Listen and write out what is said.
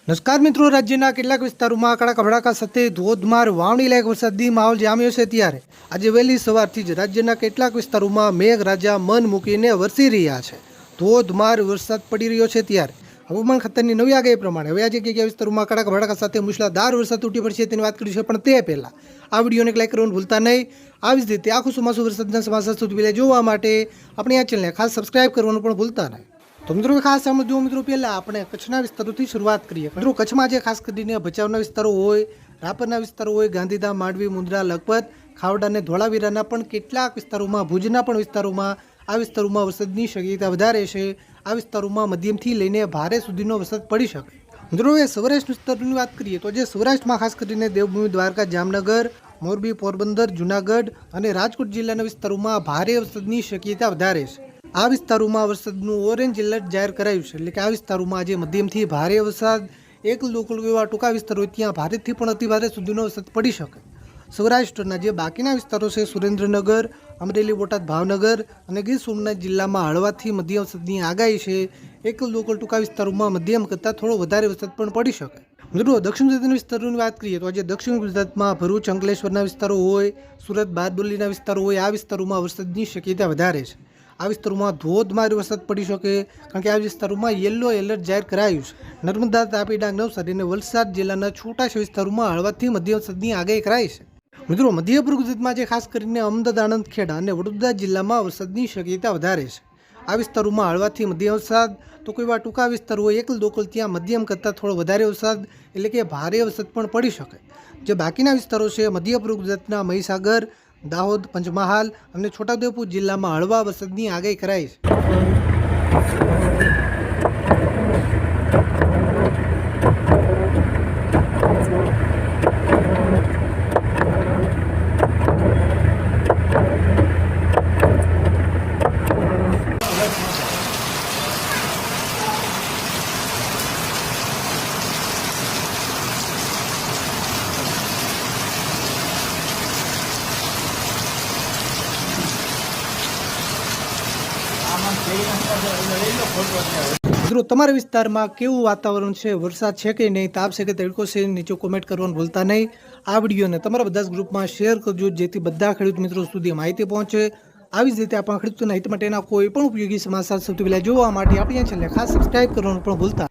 નમસ્કાર મિત્રો, રાજ્યના કેટલાક વિસ્તારોમાં કડાકા ભડાકા સાથે ધોધમાર વાવણી લાયક વરસાદી માહોલ જામ્યો છે. ત્યારે આજે વહેલી સવારથી જ રાજ્યના કેટલાક વિસ્તારોમાં મેઘરાજા મન મૂકીને વરસી રહ્યા છે. ધોધમાર વરસાદ પડી રહ્યો છે. ત્યારે હવામાન ખાતાની નવી આગાહી પ્રમાણે હવે આજે કયા વિસ્તારોમાં કડાકા ભડાકા સાથે મુશળધાર વરસાદ તૂટી પડશે તેની વાત કરીશું. પણ તે પહેલાં આ વિડીયોને લાઈક કરવાનું ભૂલતા નહીં. આવી જ રીતે આખું ચોમાસું વરસાદના સમાચાર સૌથી પહેલાં જોવા માટે આપણી આ ચેનલને ખાસ સબસ્ક્રાઇબ કરવાનું પણ ભૂલતા નહીં. તો મિત્રો ખાસ સમજો મિત્રો, પહેલાં આપણે કચ્છના વિસ્તારોથી શરૂઆત કરીએ. મિત્રો કચ્છમાં જે ખાસ કરીને ભચાઉના વિસ્તારો હોય, રાપરના વિસ્તારો હોય, ગાંધીધામ, માંડવી, મુન્દ્રા, લખપત, ખાવડા અને ધોળાવીરાના પણ કેટલાક વિસ્તારોમાં, ભુજના પણ વિસ્તારોમાં આ વિસ્તારોમાં વરસાદની શક્યતા વધારે છે. આ વિસ્તારોમાં મધ્યમથી લઈને ભારે સુધીનો વરસાદ પડી શકે. મિત્રો હવે સૌરાષ્ટ્ર વિસ્તારોની વાત કરીએ તો જે સૌરાષ્ટ્રમાં ખાસ કરીને દેવભૂમિ, દ્વારકા, જામનગર, મોરબી, પોરબંદર, જુનાગઢ અને રાજકોટ જિલ્લાના વિસ્તારોમાં ભારે વરસાદની શક્યતા વધારે છે. આ વિસ્તારોમાં વરસાદનું ઓરેન્જ એલર્ટ જાહેર કરાયું છે. એટલે કે આ વિસ્તારોમાં આજે મધ્યમથી ભારે વરસાદ, એક લોકલ એવા ટૂંકા વિસ્તારો ત્યાં ભારેથી પણ અતિભારે સુધીનો વરસાદ પડી શકે. સૌરાષ્ટ્રના જે બાકીના વિસ્તારો છે, સુરેન્દ્રનગર, અમરેલી, બોટાદ, ભાવનગર અને ગીર સોમનાથ જિલ્લામાં હળવાથી મધ્યમ વરસાદની આગાહી છે. એક લોકલ ટૂંકા વિસ્તારોમાં મધ્યમ કરતાં થોડો વધારે વરસાદ પણ પડી શકે. મિત્રો દક્ષિણ ગુજરાતના વિસ્તારોની વાત કરીએ તો આજે દક્ષિણ ગુજરાતમાં ભરૂચ, અંકલેશ્વરના વિસ્તારો હોય, સુરત, બારડોલીના વિસ્તારો હોય, આ વિસ્તારોમાં વરસાદની શક્યતા વધારે છે. આ વિસ્તારોમાં ધોધમાર વરસાદ પડી શકે, કારણ કે આ વિસ્તારોમાં યલો એલર્ટ જાહેર કરાયું છે. નર્મદા, તાપી, ડાંગ, નવસારી અને વલસાડ જિલ્લાના છૂટાછવાયા વિસ્તારોમાં હળવાથી મધ્યમ વરસાદની આગાહી કરાઈ છે. મિત્રો મધ્ય પૂર્વ ગુજરાતમાં જે ખાસ કરીને અમદાવાદ, આણંદ, ખેડા અને વડોદરા જિલ્લામાં વરસાદની શક્યતા વધારે છે. આ વિસ્તારોમાં હળવાથી મધ્યમ વરસાદ, તો કોઈ ટૂંકા વિસ્તાર હોય એક લોકલ ત્યાં મધ્યમ કરતાં થોડો વધારે વરસાદ એટલે કે ભારે વરસાદ પણ પડી શકે. જે બાકીના વિસ્તારો છે મધ્ય પૂર્વ ગુજરાતના મહીસાગર, દાહોદ, પંચમહાલ અને છોટાઉદેપુર જિલ્લામાં હળવા વરસાદની આગાહી કરાઈ છે. મિત્રો તમારા વિસ્તારમાં કેવું વાતાવરણ છે, વરસાદ છે કે નહીં, તાપ છે કે તડકો છે, નીચે કોમેન્ટ કરવાનું ભૂલતા નહીં. આ વિડીયોને તમારા બધા જ ગ્રુપમાં શેર કરજો, જેથી બધા ખેડૂત મિત્રો સુધી માહિતી પહોંચે. આવી જ રીતે આપણા ખેડૂતોના હિત માટેના કોઈ પણ ઉપયોગી સમાચાર સૌથી પહેલાં જોવા માટે આપણી ચેનલને ખાસ સબસ્ક્રાઇબ કરવાનું પણ ભૂલતા